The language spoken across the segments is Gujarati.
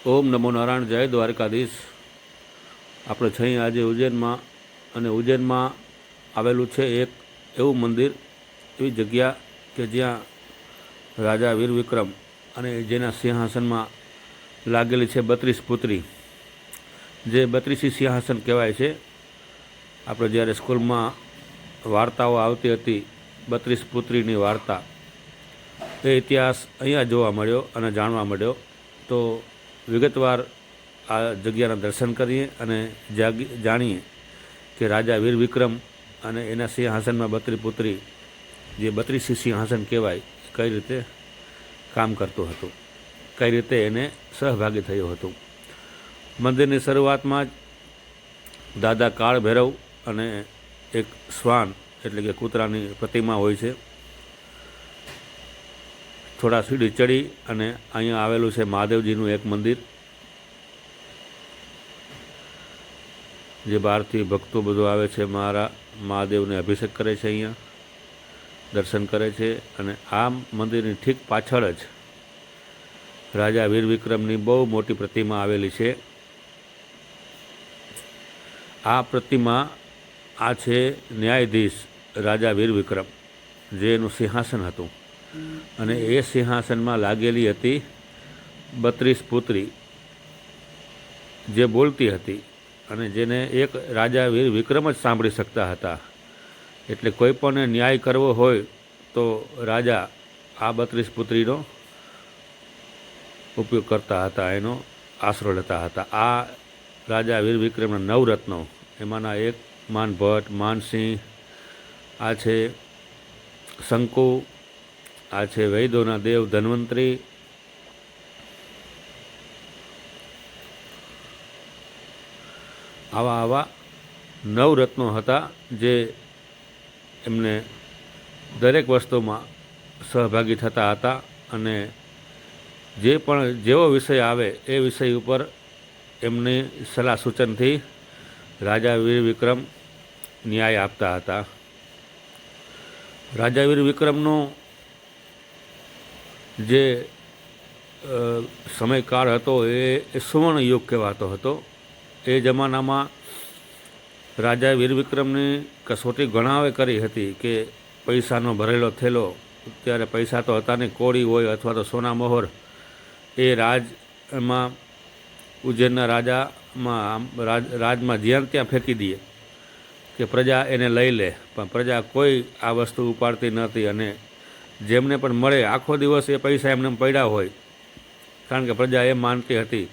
ઓમ નમો નારાયણ, જય દ્વારકાધીશ। આપણે છીએ આજે ઉજ્જૈનમાં, અને ઉજ્જૈનમાં આવેલું છે એક એવું મંદિર, એવી જગ્યા કે જ્યાં રાજા વીર વિક્રમ અને જેના સિંહાસનમાં લાગેલી છે 32 પુત્રી, જે 32 સિંહાસન કહેવાય છે। આપણે જ્યારે સ્કૂલમાં વાર્તાઓ આવતી હતી 32 પુત્રીની વાર્તા, એ ઇતિહાસ અહીંયા જોવા મળ્યો અને જાણવા મળ્યો। તો વિગતવાર આ જગ્યાના દર્શન કરીએ અને જાણીએ કે રાજા વીર વિક્રમ અને એના સિંહાસનમાં 32 પુત્રી, જે 32 સિંહાસન કહેવાય, કઈ રીતે કામ કરતું હતું, કઈ રીતે એને સહભાગી થયું હતું। મંદિરની શરૂઆતમાં જ દાદા કાળ ભૈરવ અને એક શ્વાન એટલે કે કૂતરાની પ્રતિમા હોય છે। થોડા સીડી ચડી અને અહીંયા આવેલું છે મહાદેવજીનું એક મંદિર, જે બહારથી ભક્તો બધું આવે છે, મારા મહાદેવને અભિષેક કરે છે, અહીંયા દર્શન કરે છે। અને આ મંદિરની ઠીક પાછળ જ રાજા વીર વિક્રમની બહુ મોટી પ્રતિમા આવેલી છે। આ પ્રતિમા આ છે ન્યાયાધીશ રાજા વીર વિક્રમ, જે એનું સિંહાસન હતું, અને એ સિંહાસનમાં લાગેલી હતી 32 પુત્રી, જે બોલતી હતી અને જેને એક રાજા વીર વિક્રમ જ સાંભળી શકતા હતા। એટલે કોઈ પણ ન્યાય કરવો હોય તો રાજા આ 32 પુત્રીનો ઉપયોગ કરતા હતા, એનો આશરો લેતા હતા। આ રાજા વીર વિક્રમના 9 રત્નો, એમાંના એક માનભટ્ટ, માનસિંહ, આ છે શંકુ, આ છે વૈદોના દેવ ધન્વંતરી, આવા 9 રત્નો હતા, જે એમને દરેક વસ્તુમાં સહભાગી થતા હતા, અને જે પણ જેવો વિષય આવે એ વિષય ઉપર એમની સલાહ સૂચનથી રાજા વીર વિક્રમ ન્યાય આપતા હતા। રાજા વીર વિક્રમનો જે સમયકાળ હતો એ સુવર્ણ યુગ કહેવાતો હતો। એ જમાનામાં રાજા વીર વિક્રમની કસોટી ઘણાએ કરી હતી કે પૈસાનો ભરેલો થેલો, ત્યારે પૈસા તો હતા નહીં, કોળી હોય અથવા તો સોના મોહર, એ રાજમાં ઉજ્જૈનના રાજમાં જ્યાં ત્યાં ફેંકી દઈએ કે પ્રજા એને લઈ લે, પણ પ્રજા કોઈ આ વસ્તુ ઉપાડતી નહોતી, અને જેમને પણ મળે આખો દિવસ એ પૈસા એમને પડ્યા હોય, કારણ કે પ્રજા એમ માનતી હતી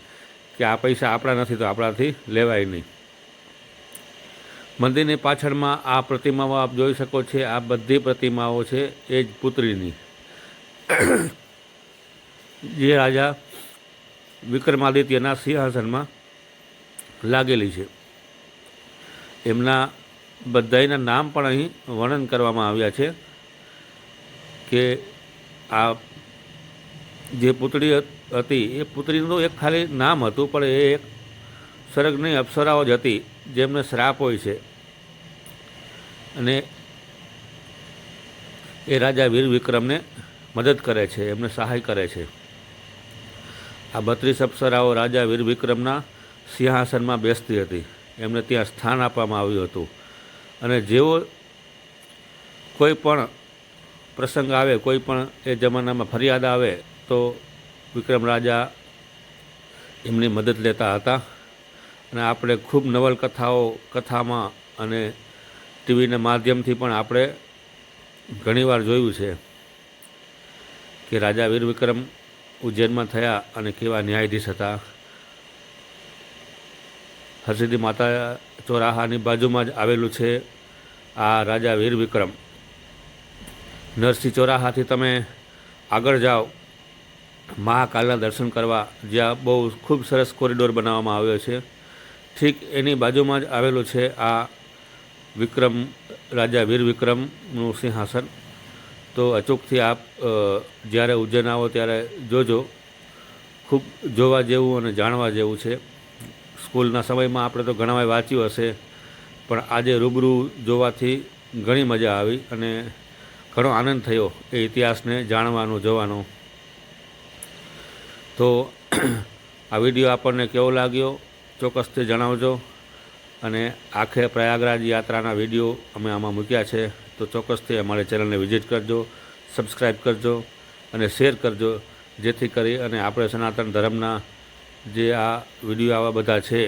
કે આ પૈસા આપણા નથી તો આપણાથી લેવાય નહીં। મંદિરની પાછળમાં આ પ્રતિમાઓ આપ જોઈ શકો છો, આ બધી પ્રતિમાઓ છે એ જ પુત્રીની, જે રાજા વિક્રમાદિત્યના સિંહાસનમાં લાગેલી છે। એમના બધાયના નામ પણ અહીં વર્ણન કરવામાં આવ્યા છે કે આ જે પુત્રી હતી એ પુત્રીનું એક ખાલી નામ હતું, પણ એ એક સ્વર્ગની અપ્સરાઓ જ હતી, જેમને શ્રાપ હોય છે, અને એ રાજા વીર વિક્રમને મદદ કરે છે, એમને સહાય કરે છે। આ 32 અપ્સરાઓ રાજા વીર વિક્રમના સિંહાસનમાં બેસતી હતી, એમને ત્યાં સ્થાન આપવામાં આવ્યું હતું, અને જેવો કોઈ પણ પ્રસંગ આવે, કોઈ પણ એ જમાનામાં ફરિયાદ આવે તો વિક્રમ રાજા એમની મદદ લેતા હતા। અને આપણે ખૂબ કથામાં અને ટીવીના માધ્યમથી પણ આપણે ઘણીવાર જોયું છે કે રાજા વીર વિક્રમ ઉજ્જૈનમાં થયા અને કેવા ન્યાયાધીશ હતા। હરસિદ્ધિ માતા ચોરાહાની બાજુમાં જ આવેલું છે આ રાજા વીર વિક્રમ। નરસિંહ ચોરાહાથી તમે આગળ જાઓ મહાકાલના દર્શન કરવા, જ્યાં બહુ ખૂબ સરસ કોરિડોર બનાવવામાં આવ્યો છે, ઠીક એની બાજુમાં જ આવેલું છે આ રાજા વીર વિક્રમનું સિંહાસન। તો અચૂકથી આપ જ્યારે ઉજ્જૈન આવો ત્યારે જોજો, ખૂબ જોવા જેવું અને જાણવા જેવું છે। સ્કૂલના સમયમાં આપણે તો ઘણા વાંચ્યું હશે, પણ આજે રૂબરૂ જોવાથી ઘણી મજા આવી અને ઘણો આનંદ થયો એ ઇતિહાસને જાણવાનો, જોવાનો। તો આ વિડીયો આપણને કેવો લાગ્યો ચોક્કસથી જણાવજો, અને આખે પ્રયાગરાજ યાત્રાના વિડીયો અમે આમાં મૂક્યા છે, તો ચોક્કસથી અમારી ચેનલને વિઝિટ કરજો, સબસ્ક્રાઈબ કરજો અને શેર કરજો, જેથી કરી અને આપણે સનાતન ધર્મના જે આ વિડીયો આવા બધા છે,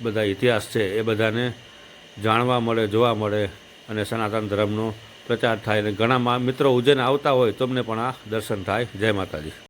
બધા ઇતિહાસ છે, એ બધાને જાણવા મળે, જોવા મળે અને સનાતન ધર્મનો પ્રચાર થાય. અને ઘણા મિત્રો ઉજ્જૈન આવતા હોય તો અમને પણ આ દર્શન થાય. જય માતાજી.